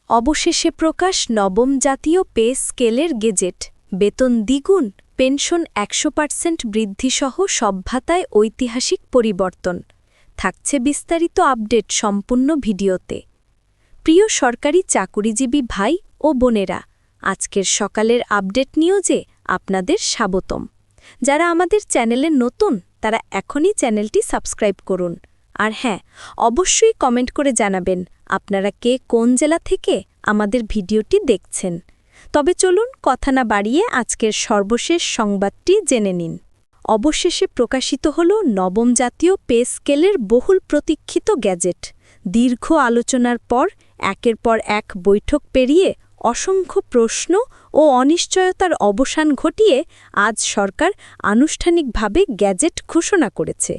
অবশেষে প্রকাশ নবম জাতীয় পে স্কেলের গেজেট। বেতন দ্বিগুণ, পেনশন ১০০% বৃদ্ধিসহ সব ভাতায় ঐতিহাসিক পরিবর্তন। থাকছে বিস্তারিত আপডেট সম্পূর্ণ ভিডিওতে। প্রিয় সরকারি চাকুরিজীবী ভাই ও বোনেরা, আজকের সকালের আপডেট নিউজে আপনাদের স্বাগতম। যারা আমাদের চ্যানেলে নতুন তারা এখনই চ্যানেলটি সাবস্ক্রাইব করুন। আর হ্যাঁ, অবশ্যই কমেন্ট করে জানাবেন আপনারা কে কোন জেলা থেকে আমাদের ভিডিওটি দেখছেন। তবে চলুন কথা না বাড়িয়ে আজকের সর্বশেষ সংবাদটি জেনে নিন। অবশেষে প্রকাশিত হল নবম জাতীয় পে স্কেলের বহুল প্রতীক্ষিত গ্যাজেট। দীর্ঘ আলোচনার পর একের পর এক বৈঠক পেরিয়ে অসংখ্য প্রশ্ন ও অনিশ্চয়তার অবসান ঘটিয়ে আজ সরকার আনুষ্ঠানিকভাবে গ্যাজেট ঘোষণা করেছে।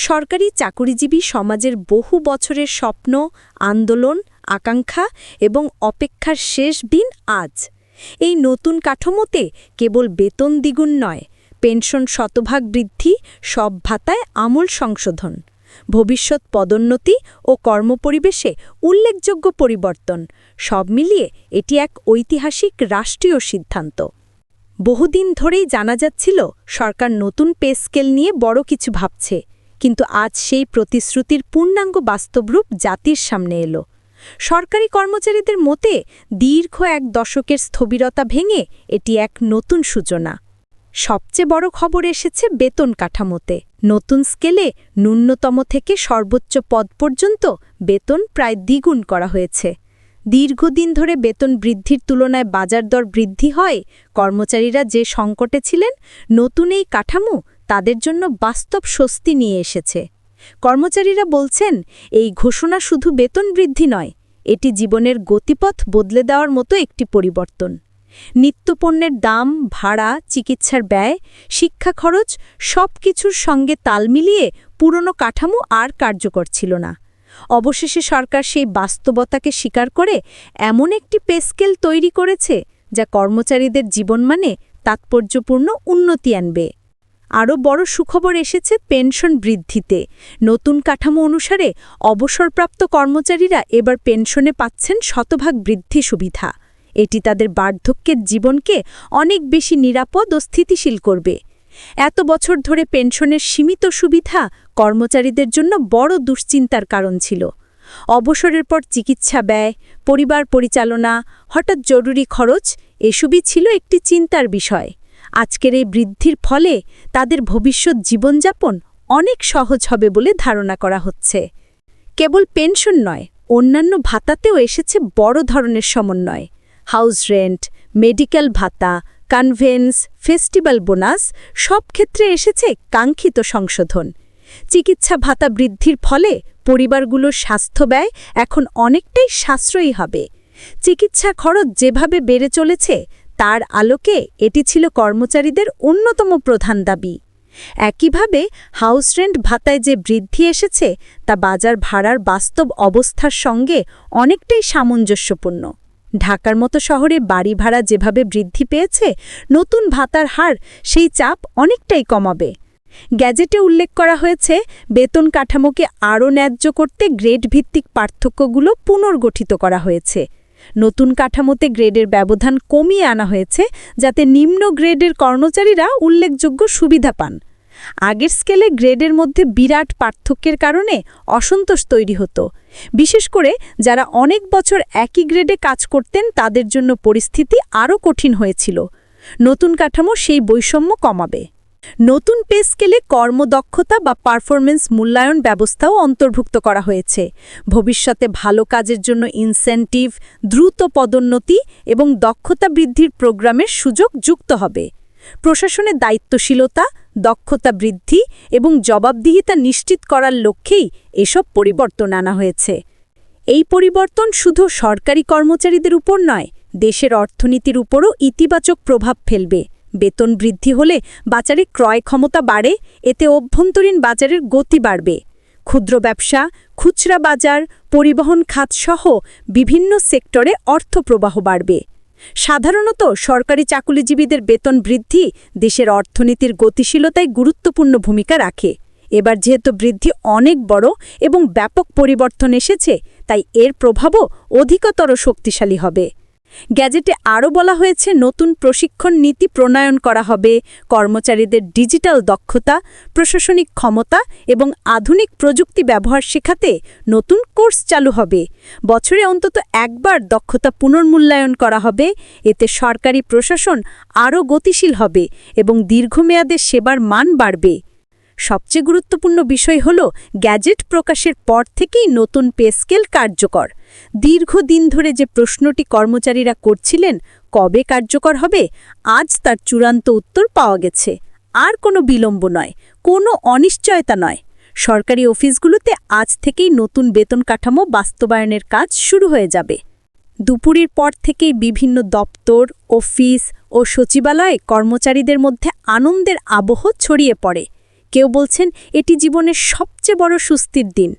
সরকারি চাকুরিজীবী সমাজের বহু বছরের স্বপ্ন, আন্দোলন, আকাঙ্ক্ষা এবং অপেক্ষার শেষ দিন আজ। এই নতুন কাঠামোতে কেবল বেতন দ্বিগুণ নয়, পেনশন শতভাগ বৃদ্ধি, সব ভাতায় আমূল সংশোধন, ভবিষ্যৎ পদোন্নতি ও কর্মপরিবেশে উল্লেখযোগ্য পরিবর্তন, সব মিলিয়ে এটি এক ঐতিহাসিক রাষ্ট্রীয় সিদ্ধান্ত। বহুদিন ধরেই জানা যাচ্ছিল সরকার নতুন পে স্কেল নিয়ে বড় কিছু ভাবছে, কিন্তু আজ সেই প্রতিশ্রুতির পূর্ণাঙ্গ বাস্তবরূপ জাতির সামনে এলো। সরকারি কর্মচারীদের মতে দীর্ঘ এক দশকের স্থবিরতা ভেঙে এটি এক নতুন সূচনা। সবচেয়ে বড় খবর এসেছে বেতন কাঠামোতে। নতুন স্কেলে ন্যূনতম থেকে সর্বোচ্চ পদ পর্যন্ত বেতন প্রায় দ্বিগুণ করা হয়েছে। দীর্ঘদিন ধরে বেতন বৃদ্ধির তুলনায় বাজার দর বৃদ্ধি হয় কর্মচারীরা যে সংকটে ছিলেন, নতুন এই কাঠামো তাদের জন্য বাস্তব স্বস্তি নিয়ে এসেছে। কর্মচারীরা বলছেন, এই ঘোষণা শুধু বেতন বৃদ্ধি নয়, এটি জীবনের গতিপথ বদলে দেওয়ার মতো একটি পরিবর্তন। নিত্যপণ্যের দাম, ভাড়া, চিকিৎসার ব্যয়, শিক্ষা খরচ সব কিছুর সঙ্গে তাল মিলিয়ে পুরনো কাঠামো আর কার্যকর ছিল না। অবশেষে সরকার সেই বাস্তবতাকে স্বীকার করে এমন একটি পে স্কেল তৈরি করেছে যা কর্মচারীদের জীবনমানে তাৎপর্যপূর্ণ উন্নতি আনবে। আরও বড় সুখবর এসেছে পেনশন বৃদ্ধিতে। নতুন কাঠামো অনুসারে অবসরপ্রাপ্ত কর্মচারীরা এবার পেনশনে পাচ্ছেন শতভাগ বৃদ্ধি সুবিধা। এটি তাদের বার্ধক্যের জীবনকে অনেক বেশি নিরাপদ ও স্থিতিশীল করবে। এত বছর ধরে পেনশনের সীমিত সুবিধা কর্মচারীদের জন্য বড় দুশ্চিন্তার কারণ ছিল। অবসরের পর চিকিৎসা ব্যয়, পরিবার পরিচালনা, হঠাৎ জরুরি খরচ এসবই ছিল একটি চিন্তার বিষয়। আজকের এই বৃদ্ধির ফলে তাদের ভবিষ্যৎ জীবনযাপন অনেক সহজ হবে বলে ধারণা করা হচ্ছে। কেবল পেনশন নয়, অন্যান্য ভাতাতেও এসেছে বড় ধরনের সমন্বয়। হাউস রেন্ট, মেডিকেল ভাতা, কনভেন্স, ফেস্টিভ্যাল বোনাস সব ক্ষেত্রে এসেছে কাঙ্ক্ষিত সংশোধন। চিকিৎসা ভাতা বৃদ্ধির ফলে পরিবারগুলোর স্বাস্থ্য ব্যয় এখন অনেকটাই সাশ্রয়ী হবে। চিকিৎসা খরচ যেভাবে বেড়ে চলেছে তার আলোকে এটি ছিল কর্মচারীদের অন্যতম প্রধান দাবি। একইভাবে হাউস রেন্ট ভাতায় যে বৃদ্ধি এসেছে তা বাজার ভাড়ার বাস্তব অবস্থার সঙ্গে অনেকটাই সামঞ্জস্যপূর্ণ। ঢাকার মতো শহরে বাড়ি ভাড়া যেভাবে বৃদ্ধি পেয়েছে, নতুন ভাতার হার সেই চাপ অনেকটাই কমাবে। গ্যাজেটে উল্লেখ করা হয়েছে বেতন কাঠামোকে আরও ন্যায্য করতে গ্রেড ভিত্তিক পার্থক্যগুলো পুনর্গঠিত করা হয়েছে। নতুন কাঠামোতে গ্রেডের ব্যবধান কমিয়ে আনা হয়েছে যাতে নিম্ন গ্রেডের কর্মচারীরা উল্লেখযোগ্য সুবিধা পান। আগের স্কেলে গ্রেডের মধ্যে বিরাট পার্থক্যের কারণে অসন্তোষ তৈরি হতো। বিশেষ করে যারা অনেক বছর একই গ্রেডে কাজ করতেন তাদের জন্য পরিস্থিতি আরও কঠিন হয়েছিল। নতুন কাঠামো সেই বৈষম্য কমাবে। নতুন পে স্কেলে কর্মদক্ষতা বা পারফরমেন্স মূল্যায়ন ব্যবস্থাও অন্তর্ভুক্ত করা হয়েছে। ভবিষ্যতে ভালো কাজের জন্য ইনসেন্টিভ, দ্রুত পদোন্নতি এবং দক্ষতা বৃদ্ধির প্রোগ্রামের সুযোগ যুক্ত হবে। প্রশাসনের দায়িত্বশীলতা, দক্ষতা বৃদ্ধি এবং জবাবদিহিতা নিশ্চিত করার লক্ষ্যেই এসব পরিবর্তন আনা হয়েছে। এই পরিবর্তন শুধু সরকারি কর্মচারীদের উপর নয়, দেশের অর্থনীতির উপরও ইতিবাচক প্রভাব ফেলবে। বেতন বৃদ্ধি হলে বাজারে ক্রয় ক্ষমতা বাড়ে, এতে অভ্যন্তরীণ বাজারের গতি বাড়বে। ক্ষুদ্র ব্যবসা, খুচরা বাজার, পরিবহন খাতসহ বিভিন্ন সেক্টরে অর্থপ্রবাহ বাড়বে। সাধারণত সরকারি চাকুরিজীবীদের বেতন বৃদ্ধি দেশের অর্থনীতির গতিশীলতায় গুরুত্বপূর্ণ ভূমিকা রাখে। এবার যেহেতু বৃদ্ধি অনেক বড় এবং ব্যাপক পরিবর্তন এসেছে, তাই এর প্রভাবও অধিকতর শক্তিশালী হবে। গ্যাজেটে আরও বলা হয়েছে নতুন প্রশিক্ষণ নীতি প্রণয়ন করা হবে, কর্মচারীদের ডিজিটাল দক্ষতা, প্রশাসনিক ক্ষমতা এবং আধুনিক প্রযুক্তি ব্যবহার শেখাতে নতুন কোর্স চালু হবে। বছরে অন্তত একবার দক্ষতা পুনর্মূল্যায়ন করা হবে। এতে সরকারি প্রশাসন আরও গতিশীল হবে এবং দীর্ঘমেয়াদে সেবার মান বাড়বে। সবচেয়ে গুরুত্বপূর্ণ বিষয় হল গ্যাজেট প্রকাশের পর থেকেই নতুন পে স্কেল কার্যকর। দীর্ঘদিন ধরে যে প্রশ্নটি কর্মচারীরা করছিলেন কবে কার্যকর হবে, আজ তার চূড়ান্ত উত্তর পাওয়া গেছে। আর কোনো বিলম্ব নয়, কোনো অনিশ্চয়তা নয়। সরকারি অফিসগুলোতে আজ থেকেই নতুন বেতন কাঠামো বাস্তবায়নের কাজ শুরু হয়ে যাবে। দুপুরের পর থেকেই বিভিন্ন দপ্তর, অফিস ও সচিবালয়ে কর্মচারীদের মধ্যে আনন্দের আবহ ছড়িয়ে পড়ে। কেউ বলছেন এটি জীবনের সবচেয়ে বড় স্বস্তির দিন,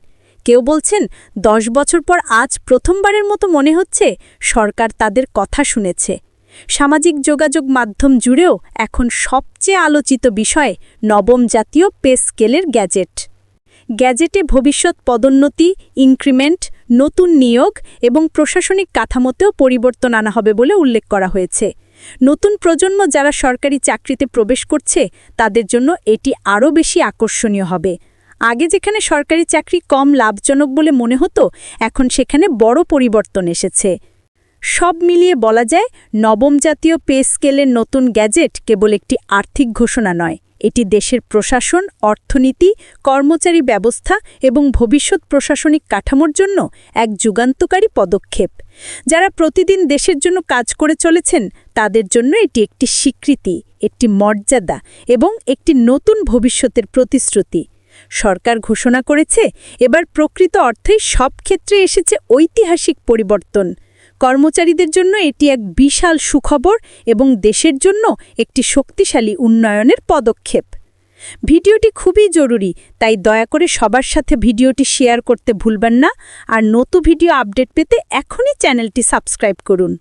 কেউ বলছেন 10 বছর পর আজ প্রথমবারের মতো মনে হচ্ছে সরকার তাদের কথা শুনেছে। সামাজিক যোগাযোগ মাধ্যম জুড়েও এখন সবচেয়ে আলোচিত বিষয় নবম জাতীয় পে স্কেলের গ্যাজেট। গ্যাজেটে ভবিষ্যৎ পদোন্নতি, ইনক্রিমেন্ট, নতুন নিয়োগ এবং প্রশাসনিক কাঠামোতেও পরিবর্তন আনা হবে বলে উল্লেখ করা হয়েছে। নতুন প্রজন্ম যারা সরকারি চাকরিতে প্রবেশ করছে তাদের জন্য এটি আরও বেশি আকর্ষণীয় হবে। আগে যেখানে সরকারি চাকরি কম লাভজনক বলে মনে হতো, এখন সেখানে বড় পরিবর্তন এসেছে। সব মিলিয়ে বলা যায় নবম জাতীয় পে স্কেলের নতুন গ্যাজেট কেবল একটি আর্থিক ঘোষণা নয়, এটি দেশের প্রশাসন, অর্থনীতি, কর্মচারী ব্যবস্থা এবং ভবিষ্যৎ প্রশাসনিক কাঠামোর জন্য এক যুগান্তকারী পদক্ষেপ। যারা প্রতিদিন দেশের জন্য কাজ করে চলেছেন তাদের জন্য এটি একটি স্বীকৃতি, একটি মর্যাদা এবং একটি নতুন ভবিষ্যতের প্রতিশ্রুতি। সরকার ঘোষণা করেছে এবার প্রকৃত অর্থেই সব ক্ষেত্রে এসেছে ঐতিহাসিক পরিবর্তন। কর্মচারীদের জন্য এটি এক বিশাল সুখবর এবং দেশের জন্য একটি শক্তিশালী উন্নয়নের পদক্ষেপ। ভিডিওটি খুবই জরুরি, তাই দয়া করে সবার সাথে ভিডিওটি শেয়ার করতে ভুলবেন না। আর নতুন ভিডিও আপডেট পেতে এখনই চ্যানেলটি সাবস্ক্রাইব করুন।